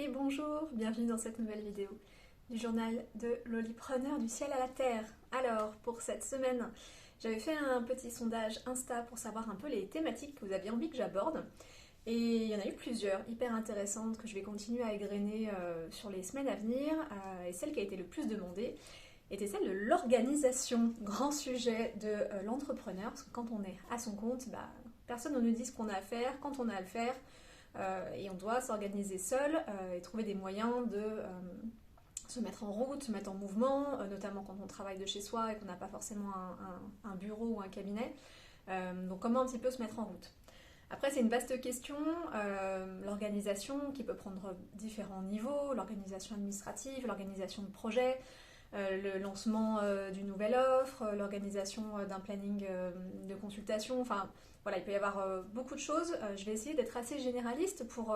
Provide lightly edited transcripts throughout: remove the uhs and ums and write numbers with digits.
et bonjour, bienvenue dans cette nouvelle vidéo du journal de Lolipreneur du ciel à la terre. Alors, pour cette semaine, j'avais fait un petit sondage Insta pour savoir un peu les thématiques que vous aviez envie que j'aborde. Et il y en a eu plusieurs, hyper intéressantes, que je vais continuer à égrener sur les semaines à venir. Et celle qui a été le plus demandée était celle de l'organisation, grand sujet de l'entrepreneur. Parce que quand on est à son compte, personne ne nous dit ce qu'on a à faire, quand on a à le faire. Et on doit s'organiser seul et trouver des moyens de se mettre en route, se mettre en mouvement, notamment quand on travaille de chez soi et qu'on n'a pas forcément un bureau ou un cabinet. Donc comment un petit peu se mettre en route. Après, c'est une vaste question, l'organisation qui peut prendre différents niveaux, l'organisation administrative, l'organisation de projet, le lancement d'une nouvelle offre, l'organisation d'un planning de consultation, enfin voilà, il peut y avoir beaucoup de choses. Je vais essayer d'être assez généraliste pour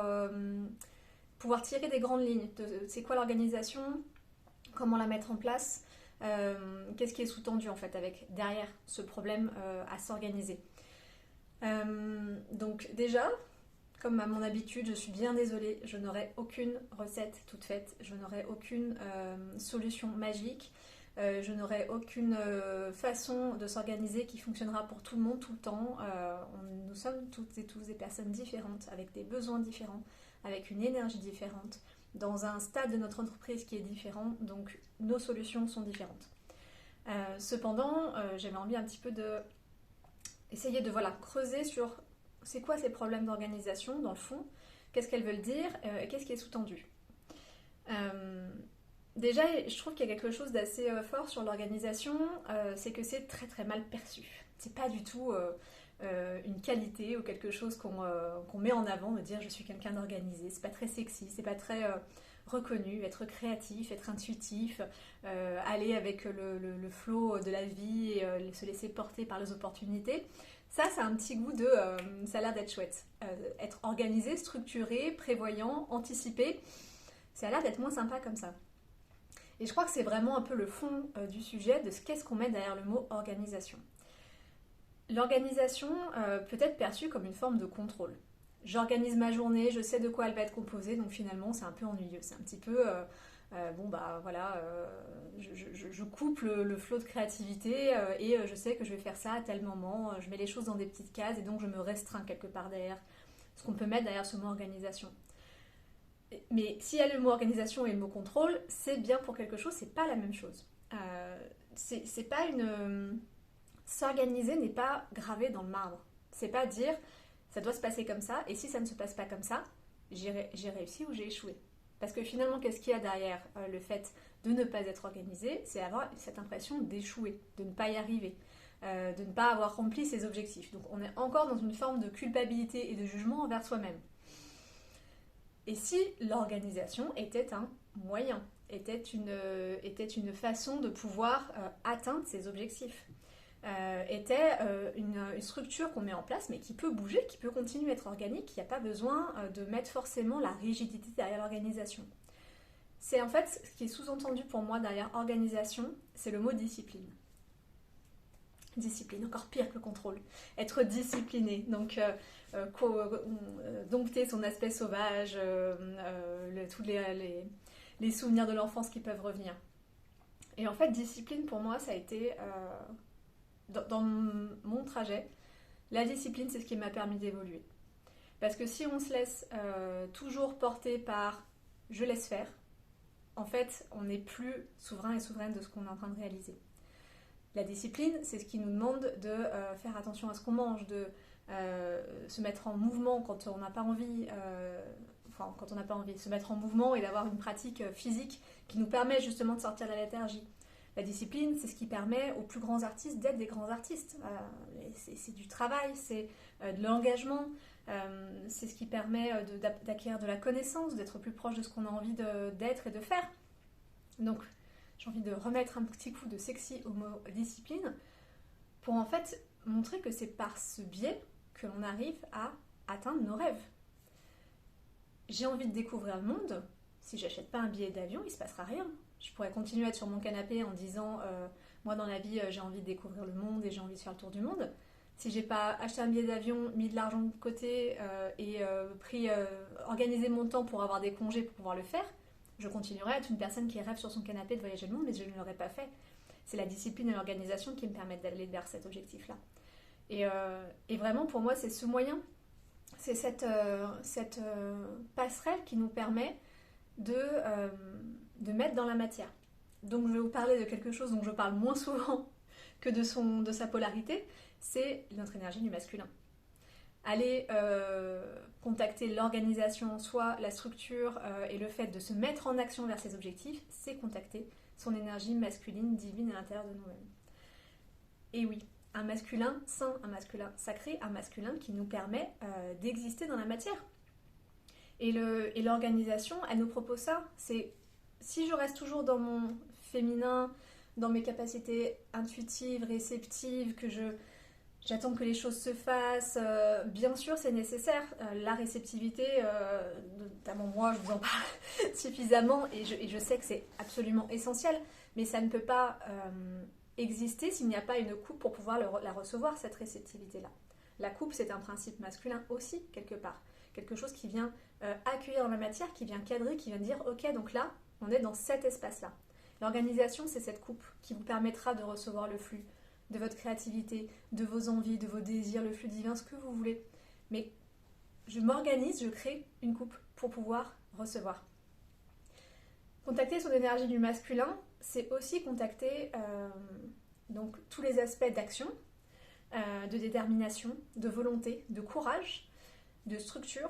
pouvoir tirer des grandes lignes. C'est quoi l'organisation, comment la mettre en place, qu'est-ce qui est sous-tendu en fait avec derrière ce problème à s'organiser. Donc déjà, comme à mon habitude, je suis bien désolée, je n'aurai aucune recette toute faite, je n'aurai aucune solution magique, je n'aurai aucune façon de s'organiser qui fonctionnera pour tout le monde tout le temps. Nous sommes toutes et tous des personnes différentes, avec des besoins différents, avec une énergie différente, dans un stade de notre entreprise qui est différent, donc nos solutions sont différentes. Cependant, j'avais envie un petit peu de essayer de creuser sur c'est quoi ces problèmes d'organisation dans le fond, qu'est-ce qu'elles veulent dire et qu'est-ce qui est sous-tendu. Déjà, je trouve qu'il y a quelque chose d'assez fort sur l'organisation, c'est que c'est très très mal perçu. C'est pas du tout une qualité ou quelque chose qu'on met en avant, de dire je suis quelqu'un d'organisé. C'est pas très sexy, c'est pas très reconnu, être créatif, être intuitif, aller avec le flow de la vie et se laisser porter par les opportunités. Ça a un petit goût de... ça a l'air d'être chouette. Être organisé, structuré, prévoyant, anticipé, ça a l'air d'être moins sympa comme ça. Et je crois que c'est vraiment un peu le fond du sujet de qu'est-ce qu'on met derrière le mot organisation. L'organisation peut être perçue comme une forme de contrôle. J'organise ma journée, je sais de quoi elle va être composée, donc finalement c'est un peu ennuyeux. C'est un petit peu... je coupe le flot de créativité et je sais que je vais faire ça à tel moment, je mets les choses dans des petites cases et donc je me restreins quelque part derrière ce qu'on peut mettre derrière ce mot organisation. Mais s'il y a le mot organisation et le mot contrôle, c'est bien pour quelque chose, c'est pas la même chose. C'est pas une... S'organiser n'est pas gravé dans le marbre. C'est pas dire ça doit se passer comme ça et si ça ne se passe pas comme ça, j'ai réussi ou j'ai échoué. Parce que finalement, qu'est-ce qu'il y a derrière le fait de ne pas être organisé? C'est avoir cette impression d'échouer, de ne pas y arriver, de ne pas avoir rempli ses objectifs. Donc on est encore dans une forme de culpabilité et de jugement envers soi-même. Et si l'organisation était un moyen, était une façon de pouvoir atteindre ses objectifs, était une structure qu'on met en place mais qui peut bouger, qui peut continuer à être organique, il n'y a pas besoin de mettre forcément la rigidité derrière l'organisation. C'est en fait ce qui est sous-entendu pour moi derrière organisation, c'est le mot discipline. Discipline, encore pire que contrôle. Être discipliné, donc dompter son aspect sauvage, tous les souvenirs de l'enfance qui peuvent revenir. Et en fait, discipline pour moi, ça a été... dans mon trajet, la discipline, c'est ce qui m'a permis d'évoluer. Parce que si on se laisse toujours porter par « je laisse faire », en fait, on n'est plus souverain et souveraine de ce qu'on est en train de réaliser. La discipline, c'est ce qui nous demande de faire attention à ce qu'on mange, de se mettre en mouvement quand on n'a pas envie, se mettre en mouvement et d'avoir une pratique physique qui nous permet justement de sortir de la léthargie. La discipline, c'est ce qui permet aux plus grands artistes d'être des grands artistes. C'est du travail, c'est de l'engagement, c'est ce qui permet d'acquérir de la connaissance, d'être plus proche de ce qu'on a envie d'être et de faire. Donc, j'ai envie de remettre un petit coup de sexy au mot discipline pour en fait montrer que c'est par ce biais que l'on arrive à atteindre nos rêves. J'ai envie de découvrir le monde. Si j'achète pas un billet d'avion, il se passera rien. Je pourrais continuer à être sur mon canapé en disant moi dans la vie j'ai envie de découvrir le monde et j'ai envie de faire le tour du monde. si j'ai pas acheté un billet d'avion, mis de l'argent de côté et organisé mon temps pour avoir des congés pour pouvoir le faire, je continuerai à être une personne qui rêve sur son canapé de voyager le monde, mais je ne l'aurais pas fait. C'est la discipline et l'organisation qui me permettent d'aller vers cet objectif-là. Et vraiment, pour moi, c'est ce moyen, c'est cette passerelle qui nous permet de mettre dans la matière. Donc, je vais vous parler de quelque chose dont je parle moins souvent que de sa polarité, c'est notre énergie du masculin. Aller contacter l'organisation en soi, la structure et le fait de se mettre en action vers ses objectifs, c'est contacter son énergie masculine, divine à l'intérieur de nous-mêmes. Et oui, un masculin sain, un masculin sacré, un masculin qui nous permet d'exister dans la matière. Et l'organisation, elle nous propose ça. C'est si je reste toujours dans mon féminin, dans mes capacités intuitives, réceptives, que j'attends que les choses se fassent. Bien sûr, c'est nécessaire. La réceptivité, notamment moi, je vous en parle suffisamment et je sais que c'est absolument essentiel, mais ça ne peut pas exister s'il n'y a pas une coupe pour pouvoir la recevoir, cette réceptivité-là. La coupe, c'est un principe masculin aussi, quelque part. Quelque chose qui vient accueillir dans la matière, qui vient cadrer, qui vient dire « Ok, donc là, on est dans cet espace-là ». L'organisation, c'est cette coupe qui vous permettra de recevoir le flux de votre créativité, de vos envies, de vos désirs, le flux divin, ce que vous voulez. Mais je m'organise, je crée une coupe pour pouvoir recevoir. Contacter son énergie du masculin, c'est aussi contacter donc, tous les aspects d'action, de détermination, de volonté, de courage, de structure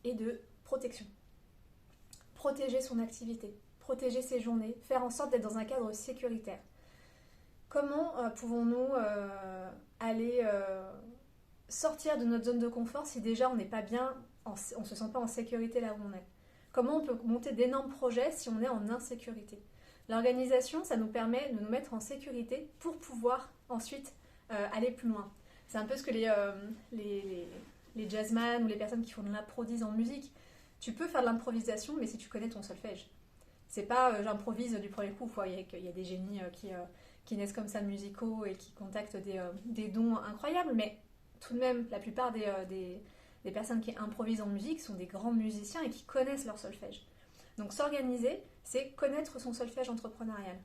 et de protection. Protéger son activité, protéger ses journées, faire en sorte d'être dans un cadre sécuritaire. Comment pouvons-nous aller sortir de notre zone de confort si déjà on n'est pas bien, on ne se sent pas en sécurité là où on est? Comment on peut monter d'énormes projets si on est en insécurité? L'organisation, ça nous permet de nous mettre en sécurité pour pouvoir ensuite aller plus loin. C'est un peu ce que les jazzman ou les personnes qui font de l'improvise en musique. Tu peux faire de l'improvisation, mais si tu connais ton solfège. C'est pas j'improvise du premier coup. Il y a des génies qui naissent comme ça musicaux et qui contactent des dons incroyables, mais tout de même, la plupart des personnes qui improvisent en musique sont des grands musiciens et qui connaissent leur solfège. Donc s'organiser, c'est connaître son solfège entrepreneurial.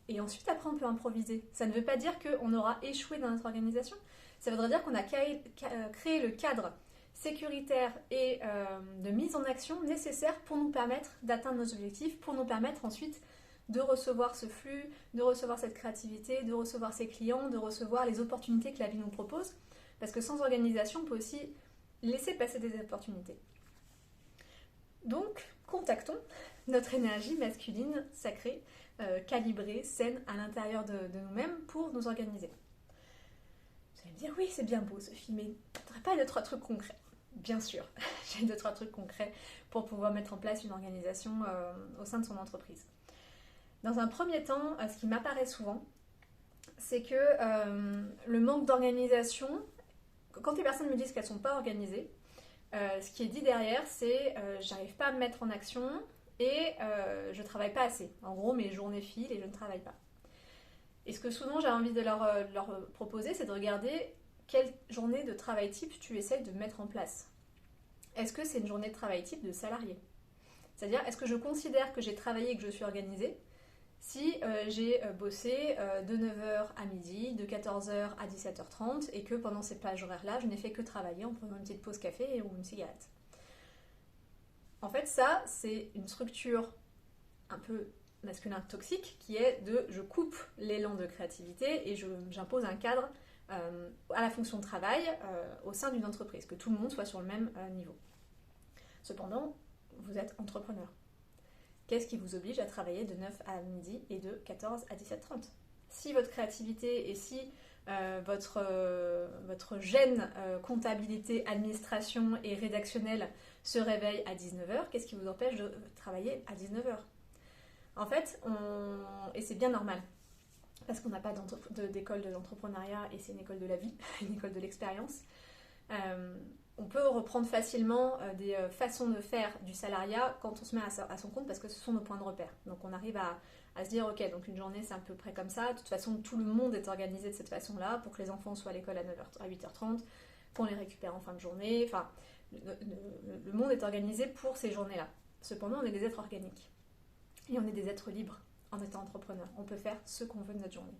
Et ensuite, après, on peut improviser. Ça ne veut pas dire qu'on aura échoué dans notre organisation. Ça voudrait dire qu'on a créé le cadre sécuritaire et de mise en action nécessaire pour nous permettre d'atteindre nos objectifs, pour nous permettre ensuite de recevoir ce flux, de recevoir cette créativité, de recevoir ses clients, de recevoir les opportunités que la vie nous propose. Parce que sans organisation, on peut aussi laisser passer des opportunités. Donc, contactons notre énergie masculine, sacrée, calibrée, saine à l'intérieur de nous-mêmes pour nous organiser. Vous allez me dire, oui, c'est bien beau Sophie, mais tu n'aurais pas 2-3 trucs concrets? Bien sûr, j'ai 2-3 trucs concrets pour pouvoir mettre en place une organisation au sein de son entreprise. Dans un premier temps, ce qui m'apparaît souvent, c'est que le manque d'organisation, quand les personnes me disent qu'elles ne sont pas organisées, ce qui est dit derrière, c'est j'arrive pas à me mettre en action et je travaille pas assez. En gros, mes journées filent et je ne travaille pas. Et ce que souvent j'ai envie de leur proposer, c'est de regarder quelle journée de travail type tu essayes de mettre en place. Est-ce que c'est une journée de travail type de salarié? C'est-à-dire, est-ce que je considère que j'ai travaillé et que je suis organisée si j'ai bossé de 9h à midi, de 14h à 17h30 et que pendant ces plages horaires-là, je n'ai fait que travailler en prenant une petite pause café ou une cigarette. En fait, ça, c'est une structure un peu masculin toxique qui est de je coupe l'élan de créativité et j'impose un cadre à la fonction de travail au sein d'une entreprise, que tout le monde soit sur le même niveau. Cependant, vous êtes entrepreneur. Qu'est-ce qui vous oblige à travailler de 9 à midi et de 14 à 17h30? Si votre créativité et si votre gène comptabilité, administration et rédactionnel se réveille à 19h, qu'est-ce qui vous empêche de travailler à 19h? En fait, et c'est bien normal, parce qu'on n'a pas d'école de l'entrepreneuriat et c'est une école de la vie, une école de l'expérience. on peut reprendre facilement des façons de faire du salariat quand on se met à son compte parce que ce sont nos points de repère. Donc on arrive à se dire ok, donc une journée c'est à peu près comme ça. De toute façon, tout le monde est organisé de cette façon-là pour que les enfants soient à l'école à 8h30, qu'on les récupère en fin de journée. Enfin, le monde est organisé pour ces journées-là. Cependant, on est des êtres organiques et on est des êtres libres en étant entrepreneur. On peut faire ce qu'on veut de notre journée.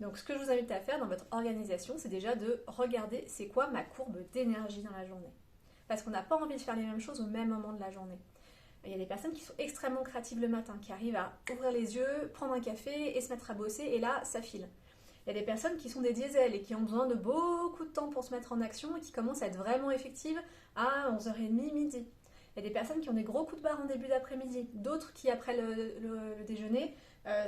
Donc ce que je vous invite à faire dans votre organisation, c'est déjà de regarder c'est quoi ma courbe d'énergie dans la journée. Parce qu'on n'a pas envie de faire les mêmes choses au même moment de la journée. Il y a des personnes qui sont extrêmement créatives le matin, qui arrivent à ouvrir les yeux, prendre un café et se mettre à bosser, et là, ça file. Il y a des personnes qui sont des diesels et qui ont besoin de beaucoup de temps pour se mettre en action et qui commencent à être vraiment effectives à 11h30, midi. Il y a des personnes qui ont des gros coups de barre en début d'après-midi, d'autres qui, après le déjeuner,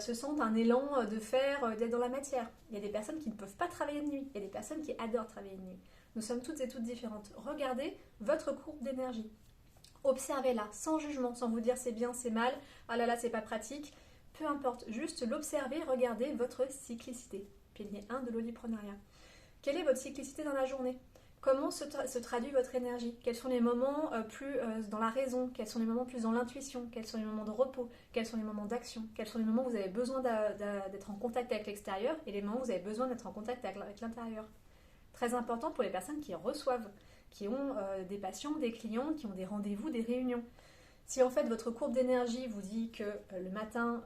se sentent un élan de faire, d'être dans la matière. Il y a des personnes qui ne peuvent pas travailler de nuit, il y a des personnes qui adorent travailler de nuit. Nous sommes toutes et toutes différentes. Regardez votre courbe d'énergie. Observez-la, sans jugement, sans vous dire c'est bien, c'est mal, ah là là, c'est pas pratique. Peu importe, juste l'observer, regardez votre cyclicité. Pilier 1 de l'oliprenariat. Quelle est votre cyclicité dans la journée ? Comment se traduit votre énergie ? Quels sont les moments plus dans la raison ? Quels sont les moments plus dans l'intuition ? Quels sont les moments de repos ? Quels sont les moments d'action ? Quels sont les moments où vous avez besoin d'être en contact avec l'extérieur et les moments où vous avez besoin d'être en contact avec l'intérieur ? Très important pour les personnes qui reçoivent, qui ont des patients, des clients, qui ont des rendez-vous, des réunions. Si en fait votre courbe d'énergie vous dit que le matin,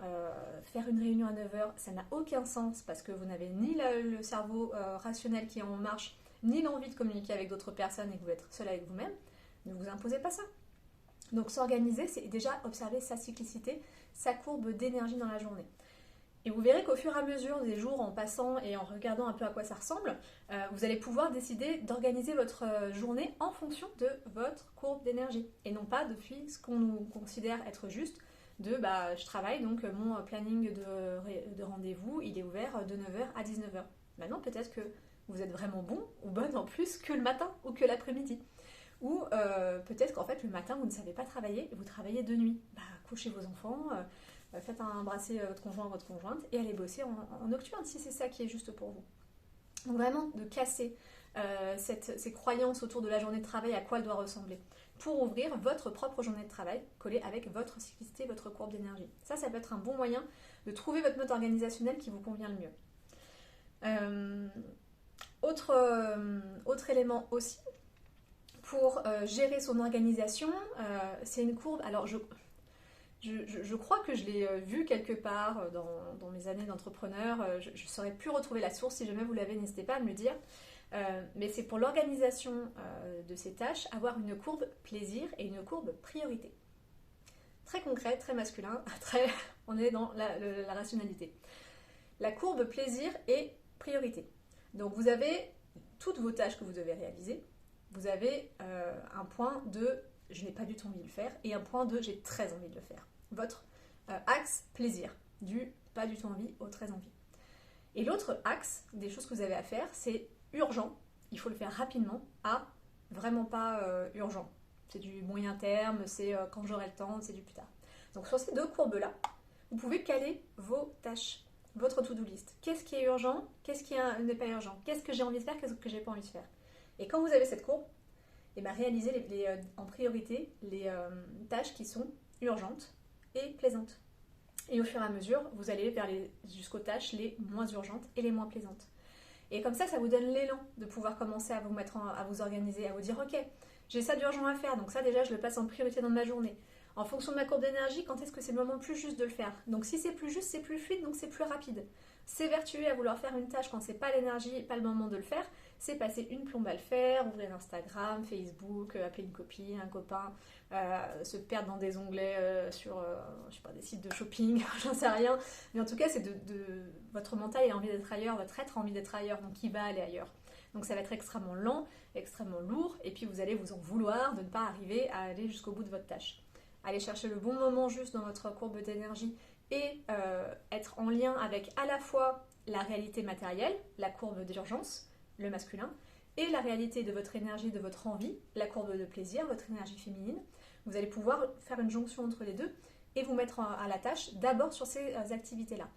faire une réunion à 9h, ça n'a aucun sens parce que vous n'avez ni le cerveau rationnel qui est en marche, ni l'envie de communiquer avec d'autres personnes et que vous êtes seul avec vous-même, ne vous imposez pas ça. Donc s'organiser, c'est déjà observer sa cyclicité, sa courbe d'énergie dans la journée. Et vous verrez qu'au fur et à mesure des jours, en passant et en regardant un peu à quoi ça ressemble, vous allez pouvoir décider d'organiser votre journée en fonction de votre courbe d'énergie. Et non pas depuis ce qu'on nous considère être juste, je travaille, donc mon planning de rendez-vous, il est ouvert de 9h à 19h. Maintenant, peut-être que vous êtes vraiment bon ou bonne en plus que le matin ou que l'après-midi. Ou peut-être qu'en fait, le matin, vous ne savez pas travailler et vous travaillez de nuit. Couchez vos enfants, faites embrasser votre conjoint ou votre conjointe et allez bosser en nocturne si c'est ça qui est juste pour vous. Donc vraiment de casser ces croyances autour de la journée de travail, à quoi elle doit ressembler, pour ouvrir votre propre journée de travail collée avec votre cyclicité, votre courbe d'énergie. Ça peut être un bon moyen de trouver votre mode organisationnel qui vous convient le mieux. Autre élément aussi, pour gérer son organisation, c'est une courbe. Alors je crois que je l'ai vu quelque part dans mes années d'entrepreneur. Je saurais plus retrouver la source. Si jamais vous l'avez, n'hésitez pas à me le dire. Mais c'est pour l'organisation de ces tâches, avoir une courbe plaisir et une courbe priorité. Très concret, très masculin, on est dans la rationalité. La courbe plaisir et priorité. Donc vous avez toutes vos tâches que vous devez réaliser. Vous avez un point de je n'ai pas du tout envie de le faire et un point de j'ai très envie de le faire. Votre axe plaisir, du pas du tout envie au très envie. Et l'autre axe des choses que vous avez à faire, c'est urgent, il faut le faire rapidement, à vraiment pas urgent. C'est du moyen terme, c'est quand j'aurai le temps, c'est du plus tard. Donc sur ces deux courbes-là, vous pouvez caler vos tâches, votre to-do list. Qu'est-ce qui est urgent, qu'est-ce qui n'est pas urgent, qu'est-ce que j'ai envie de faire, qu'est-ce que j'ai pas envie de faire. Et quand vous avez cette courbe, réalisez en priorité les tâches qui sont urgentes et plaisantes. Et au fur et à mesure, vous allez jusqu'aux tâches les moins urgentes et les moins plaisantes. Et comme ça vous donne l'élan de pouvoir commencer à vous organiser, à vous dire ok, j'ai ça d'urgent à faire, donc ça déjà je le passe en priorité dans ma journée. En fonction de ma courbe d'énergie, quand est-ce que c'est le moment plus juste de le faire? Donc si c'est plus juste, c'est plus fluide, donc c'est plus rapide. S'évertuer à vouloir faire une tâche quand c'est pas l'énergie, pas le moment de le faire, c'est passer une plombe à le faire, ouvrir Instagram, Facebook, appeler une copine, un copain, se perdre dans des onglets sur des sites de shopping, j'en sais rien. Mais en tout cas, c'est votre mental a envie d'être ailleurs, votre être a envie d'être ailleurs, donc il va aller ailleurs. Donc ça va être extrêmement lent, extrêmement lourd, et puis vous allez vous en vouloir de ne pas arriver à aller jusqu'au bout de votre tâche. Allez chercher le bon moment juste dans votre courbe d'énergie et être en lien avec à la fois la réalité matérielle, la courbe d'urgence, le masculin, et la réalité de votre énergie, de votre envie, la courbe de plaisir, votre énergie féminine. Vous allez pouvoir faire une jonction entre les deux et vous mettre à la tâche d'abord sur ces activités-là.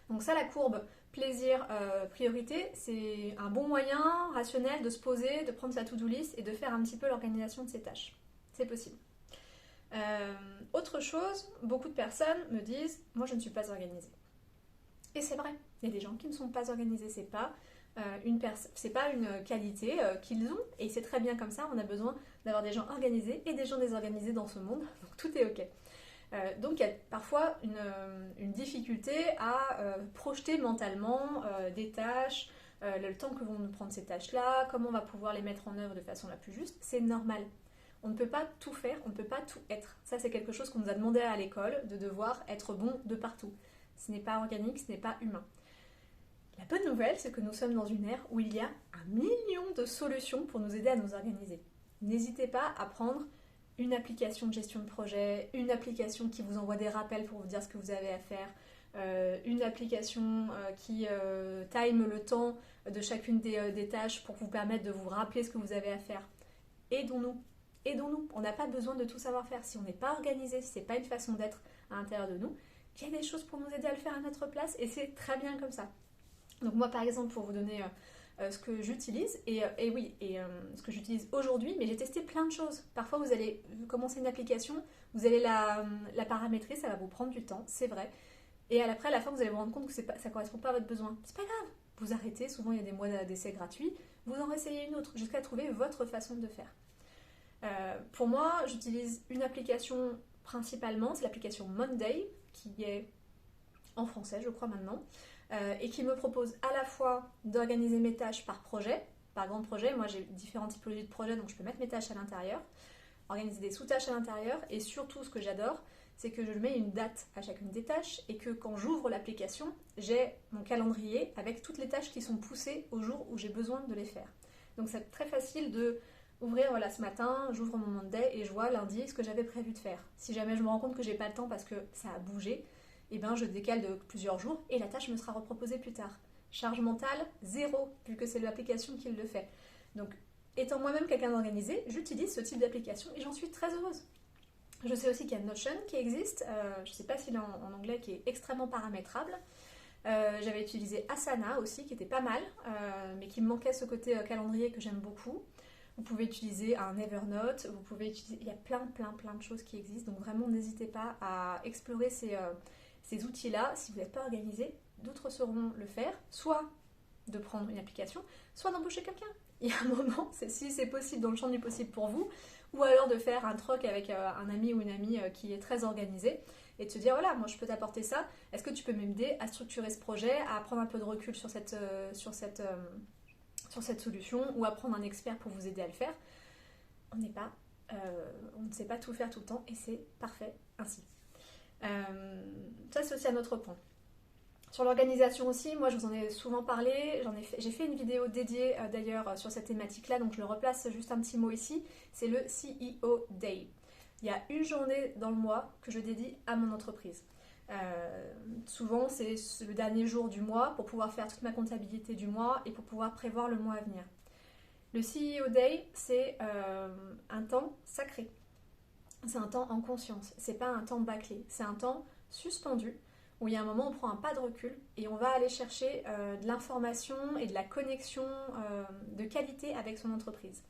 Donc ça, la courbe plaisir, priorité, c'est un bon moyen rationnel de se poser, de prendre sa to-do list et de faire un petit peu l'organisation de ses tâches. C'est possible. Autre chose, beaucoup de personnes me disent « moi je ne suis pas organisée ». Et c'est vrai, il y a des gens qui ne sont pas organisés, c'est pas une qualité qu'ils ont, et c'est très bien comme ça, on a besoin d'avoir des gens organisés et des gens désorganisés dans ce monde, donc tout est ok. Donc il y a parfois une difficulté à projeter mentalement des tâches, le temps que vont nous prendre ces tâches-là, comment on va pouvoir les mettre en œuvre de façon la plus juste, c'est normal. On ne peut pas tout faire, on ne peut pas tout être. Ça, c'est quelque chose qu'on nous a demandé à l'école, de devoir être bon de partout. Ce n'est pas organique, ce n'est pas humain. La bonne nouvelle, c'est que nous sommes dans une ère où il y a 1 million de solutions pour nous aider à nous organiser. N'hésitez pas à prendre une application de gestion de projet, une application qui vous envoie des rappels pour vous dire ce que vous avez à faire, une application qui time le temps de chacune des tâches pour vous permettre de vous rappeler ce que vous avez à faire. Aidons-nous. On n'a pas besoin de tout savoir faire. Si on n'est pas organisé, si ce n'est pas une façon d'être à l'intérieur de nous, il y a des choses pour nous aider à le faire à notre place et c'est très bien comme ça. Donc moi par exemple, pour vous donner ce que j'utilise, ce que j'utilise aujourd'hui, mais j'ai testé plein de choses. Parfois vous allez commencer une application, vous allez la paramétrer, ça va vous prendre du temps, c'est vrai. Et après à la fin vous allez vous rendre compte que ça ne correspond pas à votre besoin. C'est pas grave, vous arrêtez, souvent il y a des mois d'essai gratuits, vous en essayez une autre jusqu'à trouver votre façon de faire. Pour moi, j'utilise une application principalement, c'est l'application Monday, qui est en français, je crois maintenant, et qui me propose à la fois d'organiser mes tâches par projet, par grand projet. Moi, j'ai différentes typologies de projets, donc je peux mettre mes tâches à l'intérieur, organiser des sous-tâches à l'intérieur, et surtout, ce que j'adore, c'est que je mets une date à chacune des tâches, et que quand j'ouvre l'application, j'ai mon calendrier avec toutes les tâches qui sont poussées au jour où j'ai besoin de les faire. Donc c'est très facile de ouvrir, voilà, ce matin, j'ouvre mon Monday et je vois lundi ce que j'avais prévu de faire. Si jamais je me rends compte que j'ai pas le temps parce que ça a bougé, eh ben je décale de plusieurs jours et la tâche me sera reproposée plus tard. Charge mentale, 0, vu que c'est l'application qui le fait. Donc, étant moi-même quelqu'un d'organisé, j'utilise ce type d'application et j'en suis très heureuse. Je sais aussi qu'il y a Notion qui existe, je ne sais pas s'il est en anglais, qui est extrêmement paramétrable. J'avais utilisé Asana aussi, qui était pas mal, mais qui me manquait ce côté calendrier que j'aime beaucoup. Vous pouvez utiliser un Evernote, il y a plein de choses qui existent, donc vraiment n'hésitez pas à explorer ces outils-là. Si vous n'êtes pas organisé, d'autres sauront le faire, soit de prendre une application, soit d'embaucher quelqu'un. Il y a un moment, si c'est possible, dans le champ du possible pour vous, ou alors de faire un troc avec un ami ou une amie qui est très organisé, et de se dire, voilà, moi je peux t'apporter ça, est-ce que tu peux m'aider à structurer ce projet, à prendre un peu de recul sur cette solution, ou à prendre un expert pour vous aider à le faire. On ne sait pas tout faire tout le temps, et c'est parfait ainsi. Ça c'est aussi un autre point. Sur l'organisation aussi, moi je vous en ai souvent parlé, j'ai fait une vidéo dédiée d'ailleurs sur cette thématique-là, donc je le replace juste un petit mot ici, c'est le CEO Day. Il y a une journée dans le mois que je dédie à mon entreprise. Souvent c'est le dernier jour du mois pour pouvoir faire toute ma comptabilité du mois et pour pouvoir prévoir le mois à venir. Le CEO Day, c'est un temps sacré. C'est un temps en conscience, c'est pas un temps bâclé, c'est un temps suspendu où il y a un moment où on prend un pas de recul et on va aller chercher de l'information et de la connexion de qualité avec son entreprise.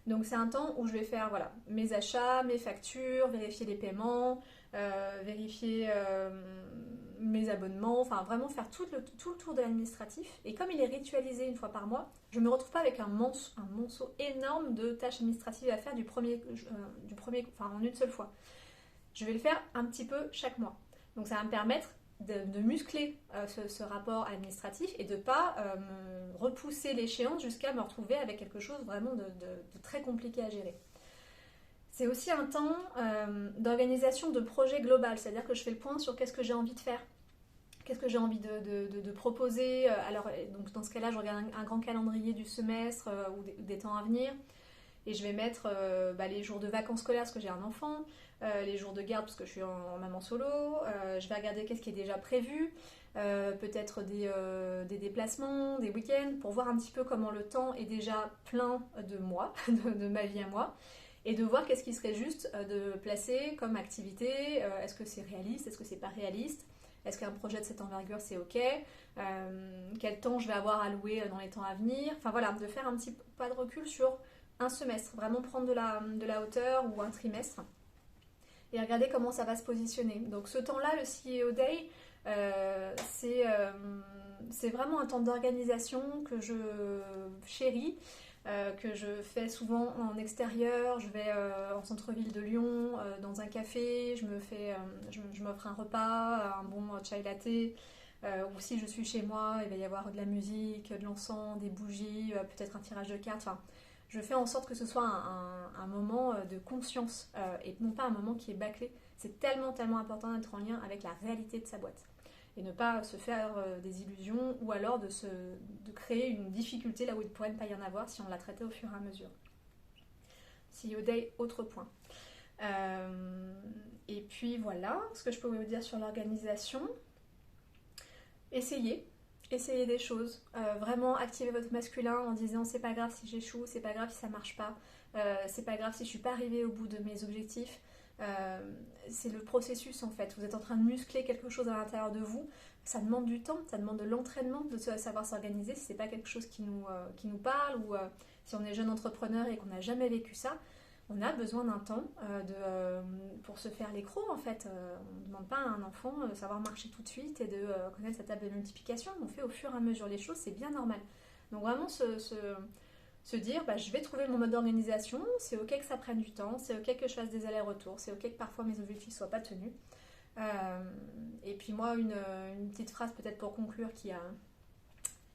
Donc c'est un temps où je vais faire mes achats, mes factures, vérifier les paiements, vérifier mes abonnements, enfin vraiment faire tout le tour de l'administratif. Et comme il est ritualisé une fois par mois, je ne me retrouve pas avec un monceau énorme de tâches administratives à faire en une seule fois. Je vais le faire un petit peu chaque mois. Donc ça va me permettre de muscler ce rapport administratif et de ne pas me repousser l'échéance jusqu'à me retrouver avec quelque chose vraiment de très compliqué à gérer. C'est aussi un temps d'organisation de projet global, c'est-à-dire que je fais le point sur qu'est-ce que j'ai envie de faire, qu'est-ce que j'ai envie de proposer. Alors, donc dans ce cas-là, je regarde un grand calendrier du semestre ou des temps à venir. Et je vais mettre les jours de vacances scolaires parce que j'ai un enfant, les jours de garde parce que je suis en maman solo, je vais regarder qu'est-ce qui est déjà prévu, peut-être des déplacements, des week-ends, pour voir un petit peu comment le temps est déjà plein de moi, de ma vie à moi, et de voir qu'est-ce qui serait juste de placer comme activité, est-ce que c'est réaliste, est-ce que c'est pas réaliste, Est-ce qu'un projet de cette envergure c'est ok, quel temps je vais avoir à louer dans les temps à venir, enfin voilà, de faire un petit pas de recul sur un semestre, vraiment prendre de la hauteur ou un trimestre et regarder comment ça va se positionner. Donc ce temps-là, le CEO Day, c'est vraiment un temps d'organisation que je chéris, que je fais souvent en extérieur. Je vais en centre-ville de Lyon, dans un café, je m'offre un repas, un bon chai latte. Ou si je suis chez moi, il va y avoir de la musique, de l'encens, des bougies, peut-être un tirage de cartes. Enfin, je fais en sorte que ce soit un moment de conscience et non pas un moment qui est bâclé. C'est tellement, tellement important d'être en lien avec la réalité de sa boîte et ne pas se faire des illusions ou alors de créer une difficulté là où il ne pourrait ne pas y en avoir si on la traitait au fur et à mesure. CEO Day, autre point. Et puis voilà ce que je peux vous dire sur l'organisation. Essayez des choses, vraiment activez votre masculin en disant c'est pas grave si j'échoue, c'est pas grave si ça marche pas, c'est pas grave si je suis pas arrivée au bout de mes objectifs. C'est le processus en fait, vous êtes en train de muscler quelque chose à l'intérieur de vous, ça demande du temps, ça demande de l'entraînement, de savoir s'organiser si c'est pas quelque chose qui nous parle ou si on est jeune entrepreneur et qu'on n'a jamais vécu ça. On a besoin d'un temps pour se faire les crocs en fait. On ne demande pas à un enfant de savoir marcher tout de suite et de connaître sa table de multiplication. On fait au fur et à mesure les choses, c'est bien normal. Donc vraiment se dire je vais trouver mon mode d'organisation, c'est ok que ça prenne du temps, c'est ok que je fasse des allers-retours, c'est ok que parfois mes objectifs ne soient pas tenus. Et puis moi une petite phrase peut-être pour conclure qui a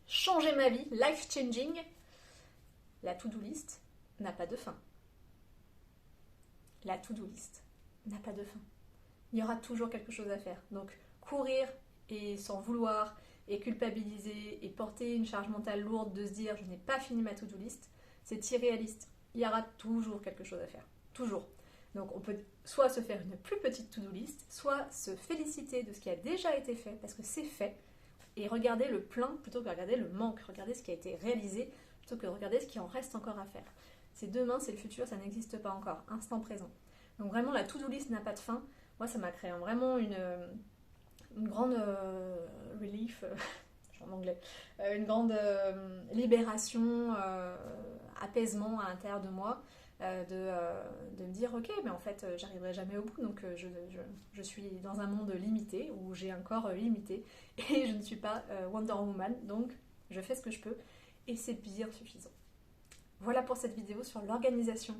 changé ma vie, life changing, la to-do list n'a pas de fin. La to-do list n'a pas de fin. Il y aura toujours quelque chose à faire. Donc courir et s'en vouloir et culpabiliser et porter une charge mentale lourde de se dire je n'ai pas fini ma to-do list, c'est irréaliste. Il y aura toujours quelque chose à faire. Toujours. Donc on peut soit se faire une plus petite to-do list, soit se féliciter de ce qui a déjà été fait, parce que c'est fait, et regarder le plein plutôt que regarder le manque, regarder ce qui a été réalisé plutôt que regarder ce qui en reste encore à faire. C'est demain, c'est le futur, ça n'existe pas encore, instant présent. Donc vraiment la to-do list n'a pas de fin. Moi ça m'a créé vraiment une grande relief, en anglais, une grande libération, apaisement à l'intérieur de moi, de me dire ok mais en fait j'arriverai jamais au bout, donc je suis dans un monde limité où j'ai un corps limité et je ne suis pas Wonder Woman, donc je fais ce que je peux et c'est bien suffisant. Voilà pour cette vidéo sur l'organisation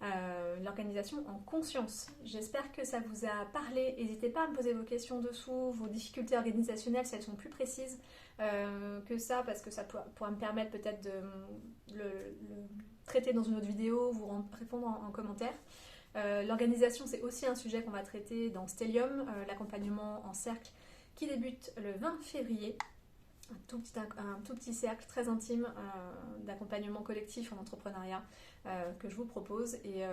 en conscience. J'espère que ça vous a parlé. N'hésitez pas à me poser vos questions dessous, vos difficultés organisationnelles si elles sont plus précises que ça, parce que ça pourra me permettre peut-être de le traiter dans une autre vidéo, vous répondre en commentaire. L'organisation, c'est aussi un sujet qu'on va traiter dans Stellium, l'accompagnement en cercle qui débute le 20 février. Un tout petit cercle très intime d'accompagnement collectif en entrepreneuriat que je vous propose et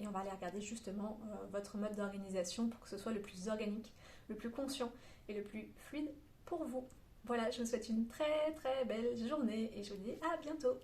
on va aller regarder justement votre mode d'organisation pour que ce soit le plus organique, le plus conscient et le plus fluide pour vous. Voilà, je vous souhaite une très très belle journée et je vous dis à bientôt.